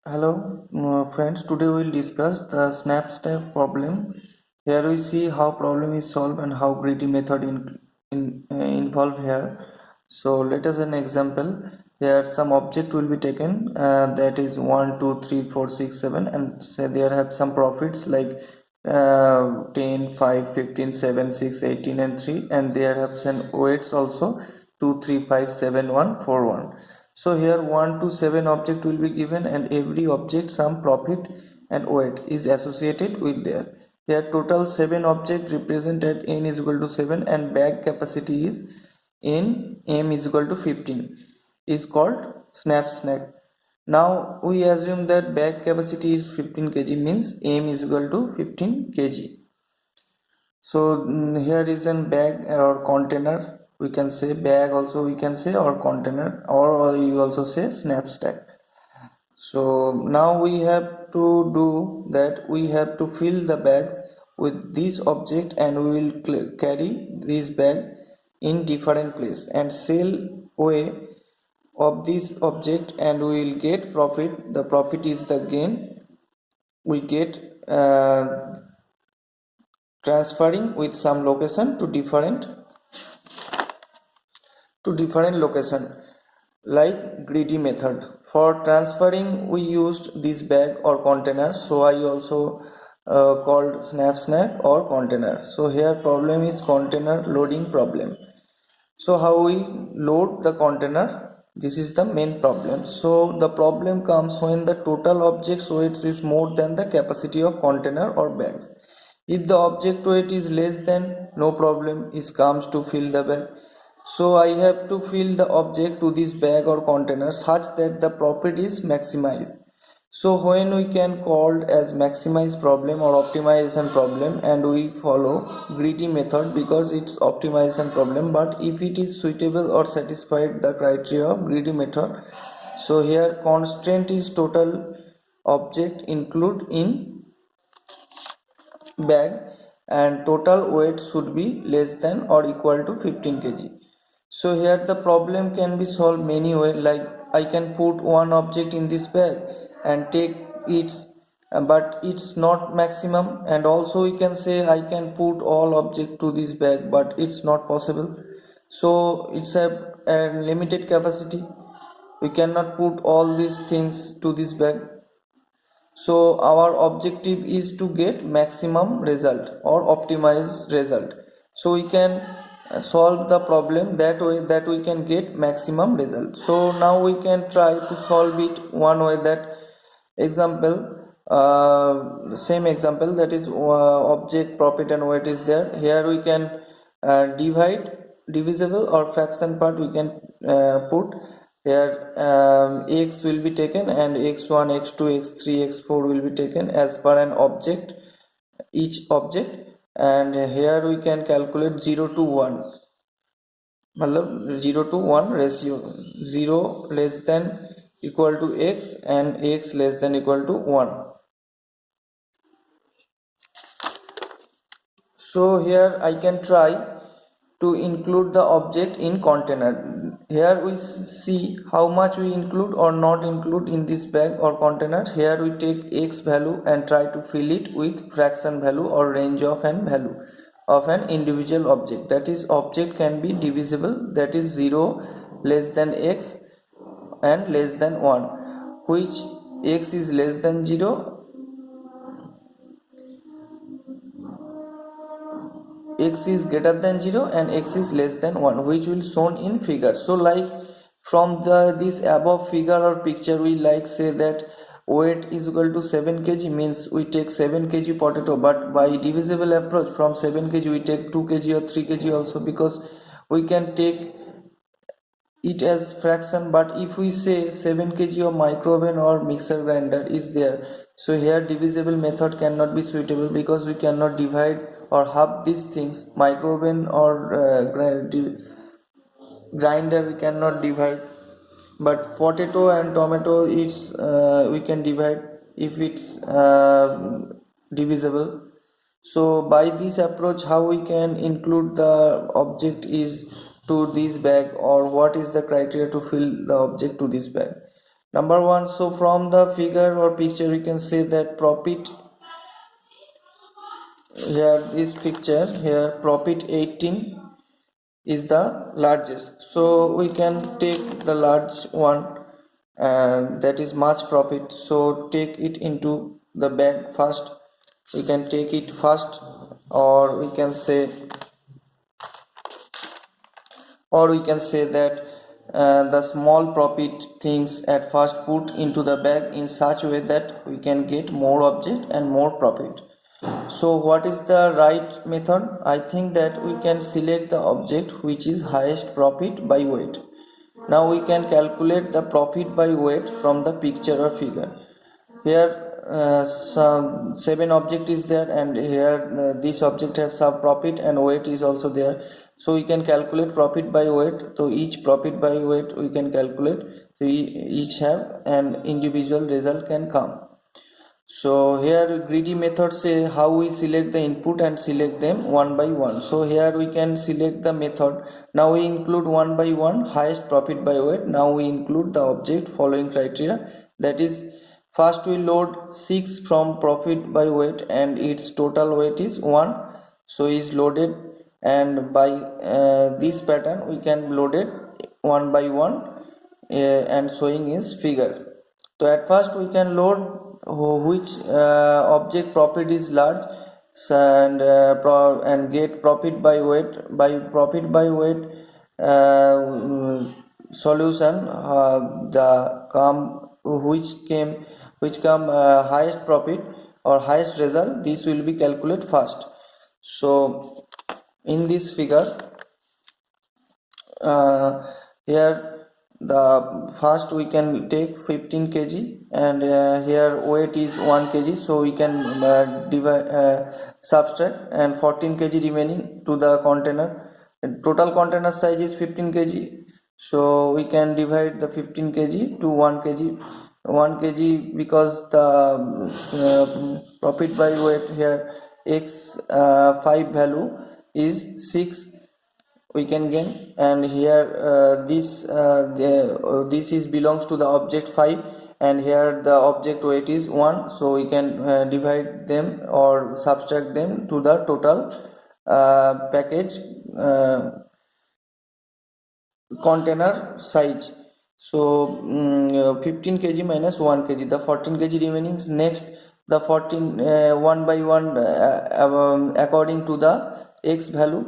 Hello, friends. Today we will discuss the Snapstep problem. Here we see how problem is solved and how greedy method involved here. So let us an example. Here some object will be taken that is 1, 2, 3, 4, 6, 7, and say there have some profits like 10, 5, 15, 7, 6, 18, and 3, and there have some weights also 2, 3, 5, 7, 1, 4, 1. So here 1 to 7 object will be given, and every object some profit and weight is associated with there. Here total 7 object represented n is equal to 7, and bag capacity is in m is equal to 15 is called Snapsack. Now we assume that bag capacity is 15 kg, means m is equal to 15 kg. So here is a bag or container, we can say bag also, we can say, or container, or you also say Snapsack. So now we have to do that, we have to fill the bags with this object, and we will carry this bag in different place and sell away of this object, and we will get profit. The profit is the gain we get transferring with some location to different location, like greedy method. For transferring we used this bag or container, so I also called Snapsack or container. So here problem is container loading problem. So how we load the container, this is the main problem. So the problem comes when the total object weight is more than the capacity of container or bags. If the object weight is less, then no problem, it comes to fill the bag. So I have to fill the object to this bag or container such that the profit is maximized. So when we can call as maximize problem or optimization problem, and we follow greedy method because it's optimization problem, but if it is suitable or satisfied the criteria of greedy method. So here constraint is total object include in bag, and total weight should be less than or equal to 15 kg. So here the problem can be solved many way, like I can put one object in this bag and take its but it's not maximum, and also we can say I can put all object to this bag, but it's not possible. So it's a limited capacity, we cannot put all these things to this bag. So our objective is to get maximum result or optimized result. So we can solve the problem that way, that we can get maximum result. So now we can try to solve it one way, that example, same example, that is object profit and weight is there. Here we can divisible or fraction part we can put. Here x will be taken, and x1, x2, x3, x4 will be taken as per an object, each object. And here we can calculate 0 to 1, मतलब 0 to 1 ratio, 0 less than equal to x and x less than equal to 1. So here I can try to include the object in container. Here we see how much we include or not include in this bag or container. Here we take x value and try to fill it with fraction value or range of an value of an individual object. That is, object can be divisible, that is 0 less than x and less than 1, which x is less than 0, x is greater than 0, and x is less than 1, which will shown in figure. So like from this above figure or picture, we like say that weight is equal to 7 kg, means we take 7 kg potato, but by divisible approach from 7 kg we take 2 kg or 3 kg also, because we can take it as fraction. But if we say 7 kg of micro oven or mixer grinder is there, so here divisible method cannot be suitable, because we cannot divide or half these things. Micro oven or grinder we cannot divide, but potato and tomato it's we can divide if it's divisible. So by this approach, how we can include the object is to this bag, or what is the criteria to fill the object to this bag. Number one, so from the figure or picture we can say that profit, here this picture here profit 18 is the largest, so we can take the large one, and that is much profit, so take it into the bag first. We can take it first, or we can say, that the small profit things at first put into the bag in such a way that we can get more object and more profit. So what is the right method? I think that we can select the object which is highest profit by weight. Now we can calculate the profit by weight from the picture or figure. Here some 7 object is there, and here this object have some profit and weight is also there, so we can calculate profit by weight. So each profit by weight we can calculate, so each have an individual result can come. So here greedy method say how we select the input and select them one by one. So here we can select the method. Now we include one by one highest profit by weight. Now we include the object following criteria, that is, first we load 6 from profit by weight and its total weight is 1, so is loaded, and by this pattern we can load it one by one, and showing is figure. So at first we can load which object profit is large, and get profit by weight. By profit by weight solution, the come which come highest profit or highest result, this will be calculated first. So in this figure, here the first we can take 15 kg, and here weight is 1 kg, so we can subtract, and 14 kg remaining to the container. Total container size is 15 kg, so we can divide the 15 kg to 1 kg. 1 kg, because the profit by weight here x5 value is 6 we can gain, and here this is belongs to the object 5, and here the object weight is 1, so we can divide them or subtract them to the total package container size. So 15 kg minus 1 kg, the 14 kg remaining. Next, the 14 1 by 1 according to the x value,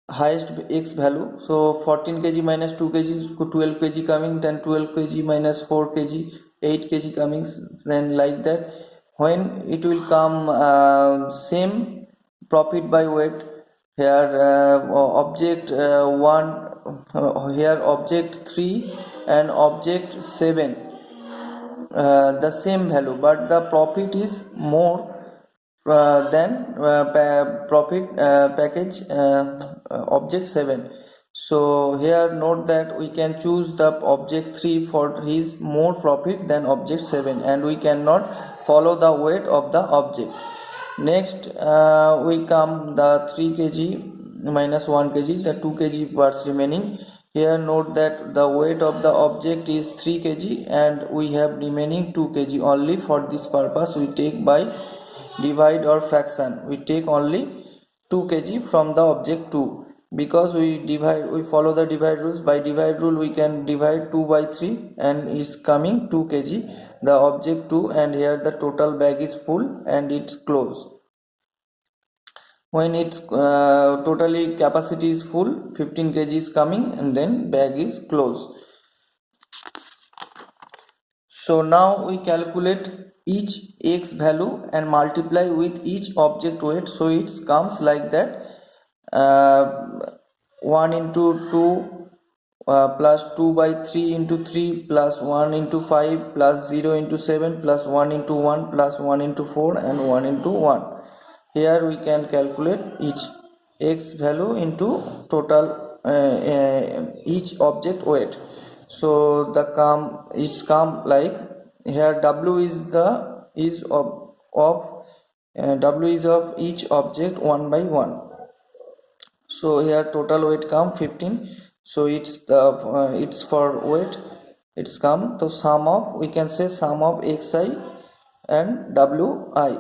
highest x value. So 14 kg minus 2 kg, 12 kg coming, then 12 kg minus 4 kg, 8 kg coming, then like that. When it will come same profit by weight, here object 1, here object 3 and object 7, the same value, but the profit is more than profit package object 7. So here note that we can choose the object 3 for his more profit than object 7, and we cannot follow the weight of the object. Next we come the 3 kg minus 1 kg, the 2 kg parts remaining. Here note that the weight of the object is 3 kg and we have remaining 2 kg. Only for this purpose we take by divide or fraction, we take only 2 kg from the object 2, because we follow the divide rules. By divide rule we can divide 2 by 3 and is coming 2 kg the object 2, and here the total bag is full and it's closed. When it's totally capacity is full, 15 kg is coming, and then bag is closed. So now we calculate each x value and multiply with each object weight, so it comes like that. 1 into 2 plus 2 by 3 into 3 plus 1 into 5 plus 0 into 7 plus 1 into 1 plus 1 into 4 and 1 into 1. Here we can calculate each x value into total each object weight. So the it's come like, here w is of each object 1 by 1. So here total weight come 15, so it's for weight. it's come to sum of, we can say sum of xi and wi.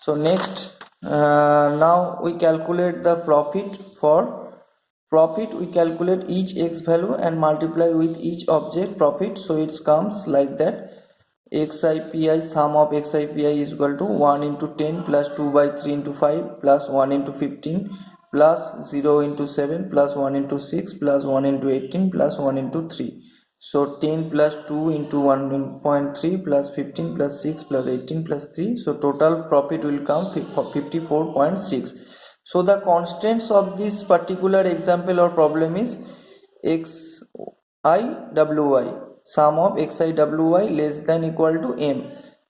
So next, now we calculate the profit. For profit we calculate each x value and multiply with each object profit. So it comes like that: xi pi, sum of xi pi is equal to 1 into 10 plus 2 by 3 into 5 plus 1 into 15 plus 0 into 7 plus 1 into 6 plus 1 into 18 plus 1 into 3. So 10 plus 2 into 1.3 plus 15 plus 6 plus 18 plus 3. So total profit will come 54.6. So the constants of this particular example or problem is x I wi, sum of xi wi less than equal to m,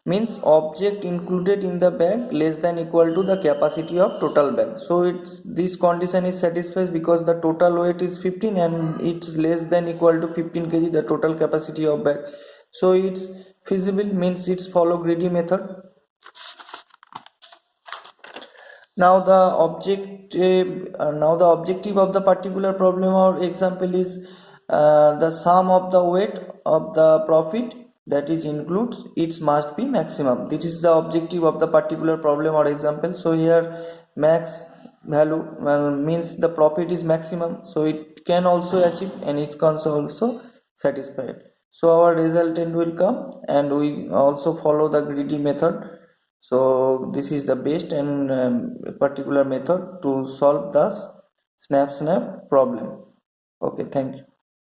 means object included in the bag less than equal to the capacity of total bag. So it's, this condition is satisfied because the total weight is 15 and it's less than equal to 15 kg the total capacity of bag. So it's feasible, means it's follow greedy method. Now the objective of the particular problem or example is the sum of the weight of the profit, that is includes it must be maximum. This is the objective of the particular problem or example. So here max value means the profit is maximum, so it can also achieve and it can also satisfied. So our resultant will come and we also follow the greedy method. So this is the best and particular method to solve the snap problem. Okay, thank you.